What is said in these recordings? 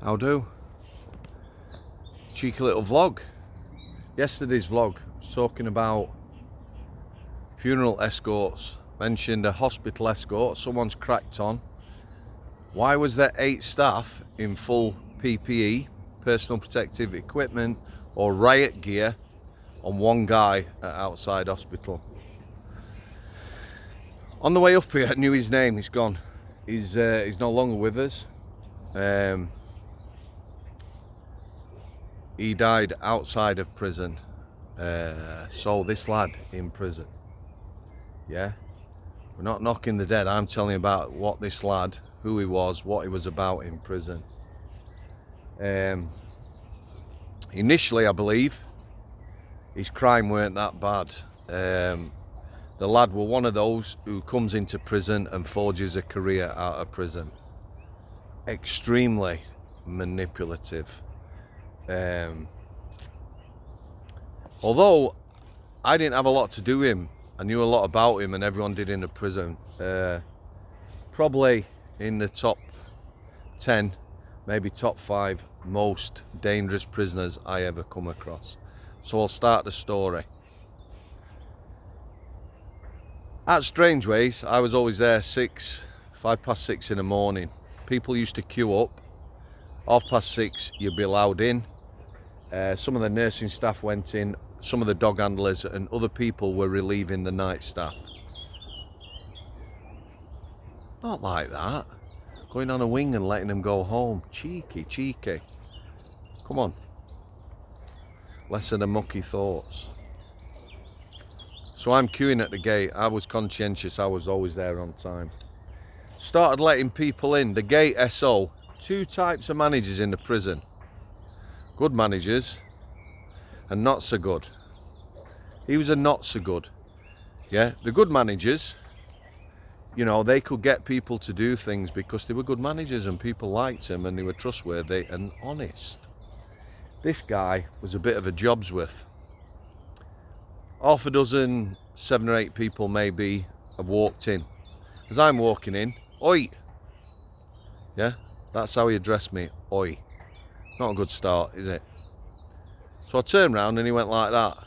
How do? Cheeky little vlog. Yesterday's vlog was talking about funeral escorts. Mentioned a hospital escort, someone's cracked on. Why was there 8 staff in full PPE, personal protective equipment or riot gear on one guy at outside hospital? On the way up here, I knew his name. He's gone. He's no longer with us. He died outside of prison. So this lad in prison. Yeah, we're not knocking the dead. I'm telling you about what this lad, who he was, what he was about in prison. Initially, I believe his crime weren't that bad. The lad were one of those who comes into prison and forges a career out of prison. Extremely manipulative. Although I didn't have a lot to do with him, I knew a lot about him, and everyone did in the prison. Probably in the top 10, maybe top 5 most dangerous prisoners I ever come across. So I'll start the story. At Strangeways, I was always there 5 past 6 in the morning. People used to queue up. 6:30, you'd be allowed in. Some of the nursing staff went in, some of the dog handlers, and other people were relieving the night staff. Not like that. Going on a wing and letting them go home. Cheeky. Come on. Less of the mucky thoughts. So I'm queuing at the gate. I was conscientious. I was always there on time. Started letting people in. The gate SO. 2 types of managers in the prison. Good managers and not so good. He was a not so good. Yeah, the good managers, you know, they could get people to do things because they were good managers and people liked him and they were trustworthy and honest. This guy was a bit of a Jobsworth. Half a dozen, 7 or 8 people maybe have walked in. As I'm walking in, oi! Yeah, that's how he addressed me, oi. Not a good start, is it? So I turned round and he went like that.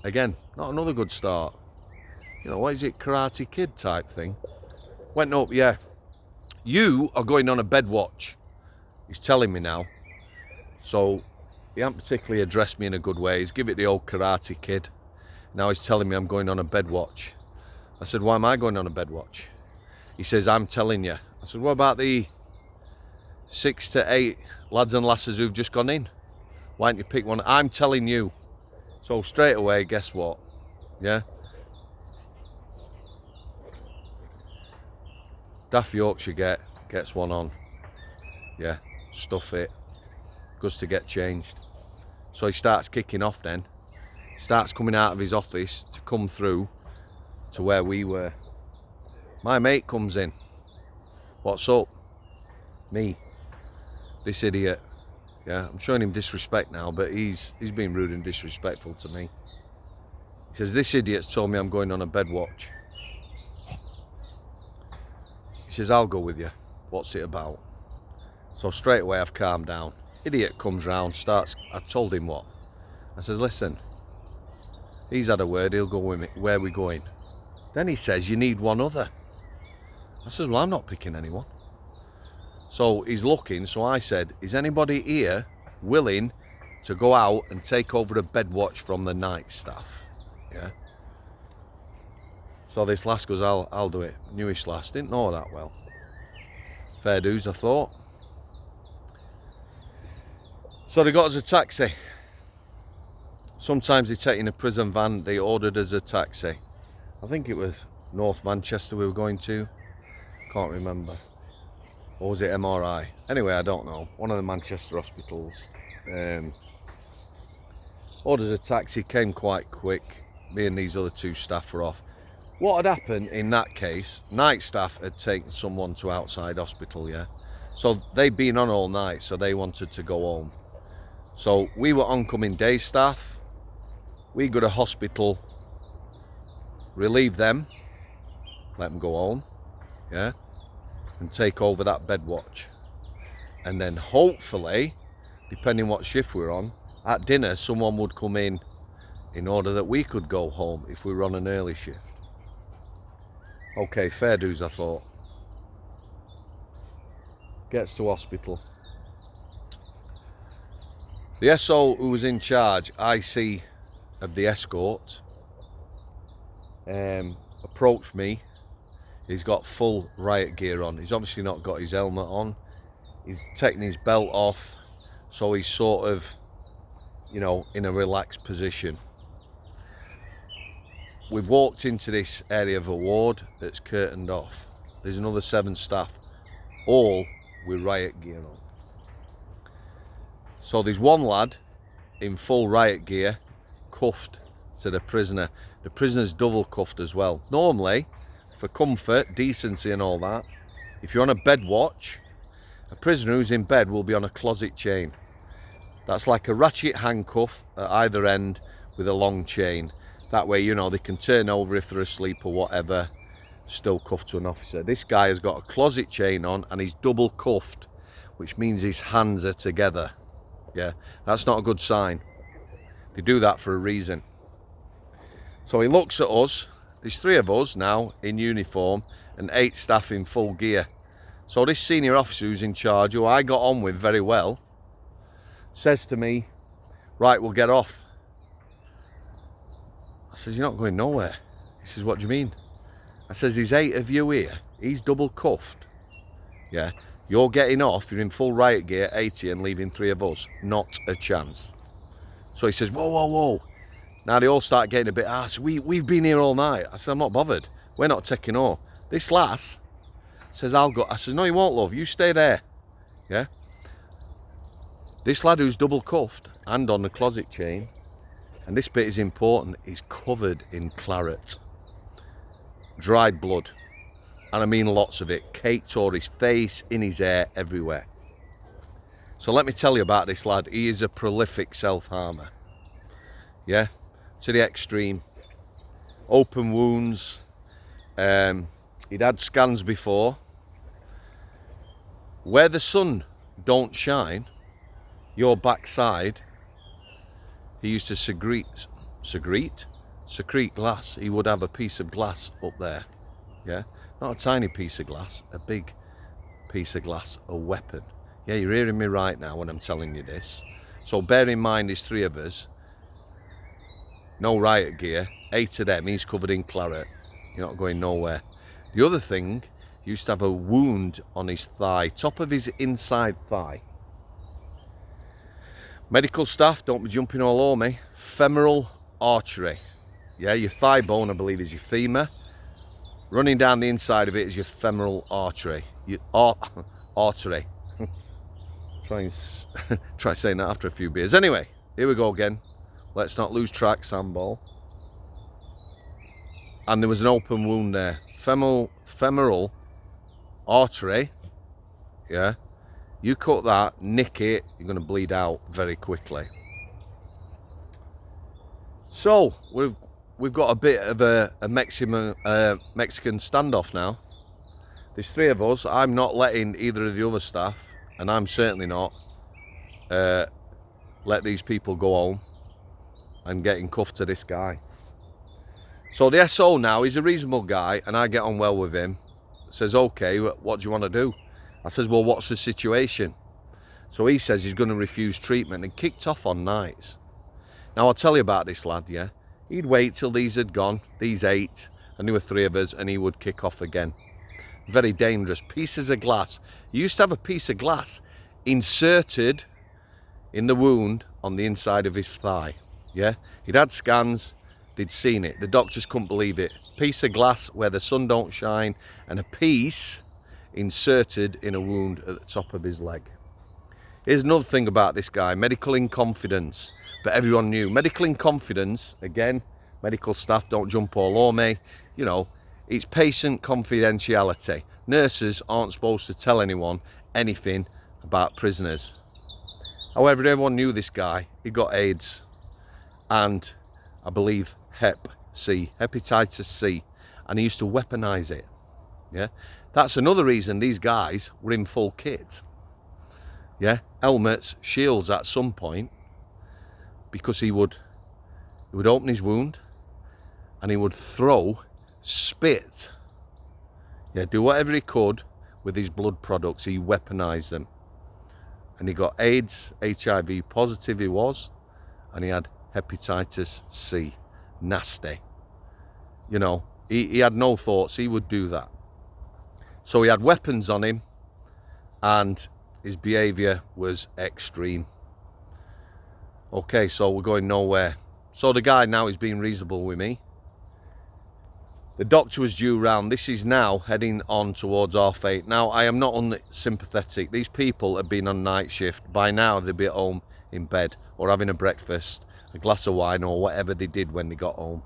Again, not another good start. You know, what is it, Karate Kid type thing? Went up, yeah. You are going on a bed watch. He's telling me now. So he hasn't particularly addressed me in a good way. He's give it the old Karate Kid. Now he's telling me I'm going on a bed watch. I said, why am I going on a bed watch? He says, I'm telling you. I said, what about the 6 to 8 lads and lasses who've just gone in? Why don't you pick one? I'm telling you. So straight away, guess what? Yeah. Daft Yorkshire gets one on. Yeah, stuff it. Goes to get changed. So he starts kicking off then. Starts coming out of his office to come through to where we were. My mate comes in. What's up? Me. This idiot. Yeah, I'm showing him disrespect now, but he's being rude and disrespectful to me. He says, this idiot's told me I'm going on a bed watch. He says, I'll go with you. What's it about? So straight away I've calmed down. Idiot comes round, starts, I told him what. I says, listen, he's had a word, he'll go with me. Where are we going? Then he says, you need one other. I says, well, I'm not picking anyone. So he's looking, so I said, is anybody here willing to go out and take over a bed watch from the night staff? Yeah. So this lass goes, I'll do it. Newish lass, didn't know her that well. Fair dues, I thought. So they got us a taxi. Sometimes they take in a prison van, they ordered us a taxi. I think it was North Manchester we were going to. Can't remember. Or was it MRI? Anyway, I don't know. One of the Manchester hospitals. Ordered a taxi, came quite quick. Me and these other 2 staff were off. What had happened in that case, night staff had taken someone to outside hospital, yeah? So they'd been on all night, so they wanted to go home. So we were oncoming day staff. We go to hospital, relieve them, let them go home, yeah? And take over that bed watch. and then hopefully, depending what shift we're on, at dinner someone would come in order that we could go home if we were on an early shift. Okay, fair dues, I thought. Gets to hospital. The SO who was in charge, IC of the Escort, approached me. He's got full riot gear on. He's obviously not got his helmet on. He's taking his belt off, so he's sort of, you know, in a relaxed position. We've walked into this area of a ward that's curtained off. There's another 7 staff, all with riot gear on. So there's one lad in full riot gear, cuffed to the prisoner. The prisoner's double cuffed as well. Normally, for comfort, decency and all that, if you're on a bed watch, a prisoner who's in bed will be on a closet chain. That's like a ratchet handcuff at either end with a long chain. That way, you know, they can turn over if they're asleep or whatever, still cuffed to an officer. This guy has got a closet chain on and he's double cuffed, which means his hands are together. Yeah, that's not a good sign. They do that for a reason. So he looks at us. There's 3 of us now in uniform and 8 staff in full gear. So this senior officer who's in charge, who I got on with very well, says to me, right, we'll get off. I says, you're not going nowhere. He says, what do you mean? I says, there's 8 of you here. He's double cuffed. Yeah, you're getting off, you're in full riot gear, 80, and leaving 3 of us. Not a chance. So he says, whoa, whoa, whoa. Now they all start getting a bit arsed. We've been here all night. I said, I'm not bothered. We're not taking all. This lass says, I'll go. I says, no, you won't, love. You stay there. Yeah. This lad who's double cuffed and on the closet chain, and this bit is important, is covered in claret. Dried blood. And I mean lots of it. Caked on his face, in his hair, everywhere. So let me tell you about this lad. He is a prolific self-harmer. Yeah, to the extreme. Open wounds. He'd had scans before. Where the sun don't shine, your backside, he used to secrete glass. He would have a piece of glass up there. Yeah, not a tiny piece of glass, a big piece of glass, a weapon. Yeah, you're hearing me right now when I'm telling you this. So bear in mind, there's 3 of us. No riot gear. 8 of them, he's covered in claret. You're not going nowhere. The other thing, he used to have a wound on his thigh, top of his inside thigh. Medical staff, don't be jumping all over me. Femoral artery. Yeah, your thigh bone, I believe, is your femur. Running down the inside of it is your femoral artery. Your artery. Try saying that after a few beers. Anyway, here we go again. Let's not lose track, Sandball. And there was an open wound there. Femoral artery. Yeah. You cut that, nick it, you're going to bleed out very quickly. So we've got a bit of a Mexican standoff now. There's 3 of us. I'm not letting either of the other staff, and I'm certainly not, let these people go home. I'm getting cuffed to this guy. So the SO now, he's a reasonable guy, and I get on well with him. Says, okay, what do you want to do? I says, well, what's the situation? So he says he's going to refuse treatment and kicked off on nights. Now, I'll tell you about this lad, yeah? He'd wait till these had gone, these 8, and there were 3 of us, and he would kick off again. Very dangerous. Pieces of glass. He used to have a piece of glass inserted in the wound on the inside of his thigh, yeah? He'd had scans, they'd seen it. The doctors couldn't believe it. Piece of glass where the sun don't shine, and a piece inserted in a wound at the top of his leg. Here's another thing about this guy, medical inconfidence. But everyone knew. Medical inconfidence, again, medical staff, don't jump all over me. You know, it's patient confidentiality. Nurses aren't supposed to tell anyone anything about prisoners. However, everyone knew this guy. He got AIDS and I believe hepatitis C, and he used to weaponize it. Yeah, that's another reason these guys were in full kit. Yeah, helmets, shields at some point, because he would open his wound and he would throw spit. Yeah, do whatever he could with his blood products. He weaponized them. And he got AIDS, HIV positive he was, and he had hepatitis C. Nasty. You know, he had no thoughts. He would do that. So he had weapons on him, and his behaviour was extreme. Okay, so we're going nowhere. So the guy now is being reasonable with me. The doctor was due round. This is now heading on towards R8. Now, I am not unsympathetic. These people have been on night shift. By now, they'd be at home in bed or having a breakfast, a glass of wine or whatever they did when they got home.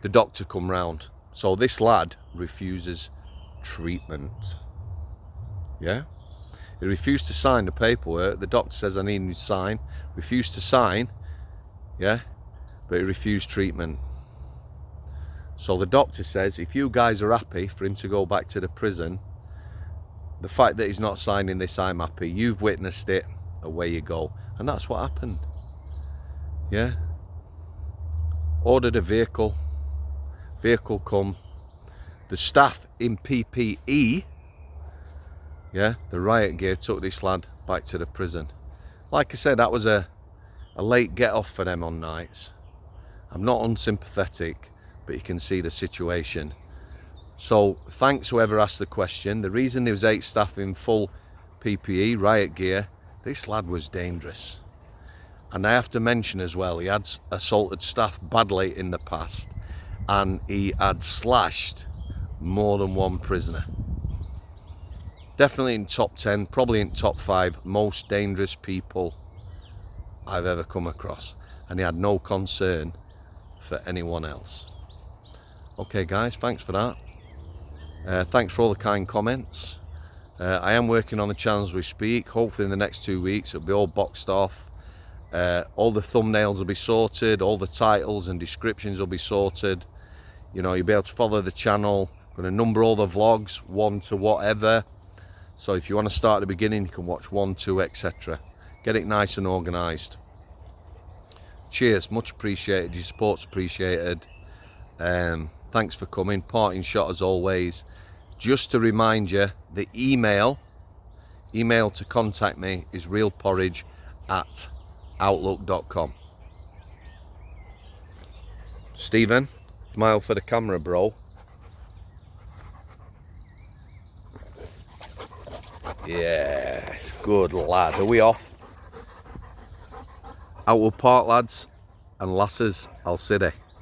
The doctor come round. So this lad refuses treatment. Yeah? He refused to sign the paperwork. The doctor says, I need you to sign. Refused to sign. Yeah? But he refused treatment. So the doctor says, if you guys are happy for him to go back to the prison, the fact that he's not signing this, I'm happy. You've witnessed it, away you go. And that's what happened. Yeah. Ordered a vehicle. Vehicle come. The staff in PPE, yeah, the riot gear, took this lad back to the prison. Like I said, that was a late get off for them on nights. I'm not unsympathetic, but you can see the situation. So thanks whoever asked the question. The reason there was 8 staff in full PPE, riot gear, this lad was dangerous. And I have to mention as well, he had assaulted staff badly in the past, and he had slashed more than one prisoner. Definitely in top 10, probably in top 5 most dangerous people I've ever come across. And he had no concern for anyone else. Okay guys, thanks for that. Thanks for all the kind comments. I am working on the channel as we speak. Hopefully in the next 2 weeks it'll be all boxed off. All the thumbnails will be sorted, all the titles and descriptions will be sorted. You know, you'll be able to follow the channel. I'm going to number all the vlogs 1 to whatever. So if you want to start at the beginning, you can watch 1, 2, etc. Get it nice and organised. Cheers, much appreciated. Your support's appreciated. Thanks for coming. Parting shot as always. Just to remind you, the email to contact me is realporridge@outlook.com. Stephen, smile for the camera, bro. Yes, good lad. Are we off? Outwood Park, lads and lasses, Al City.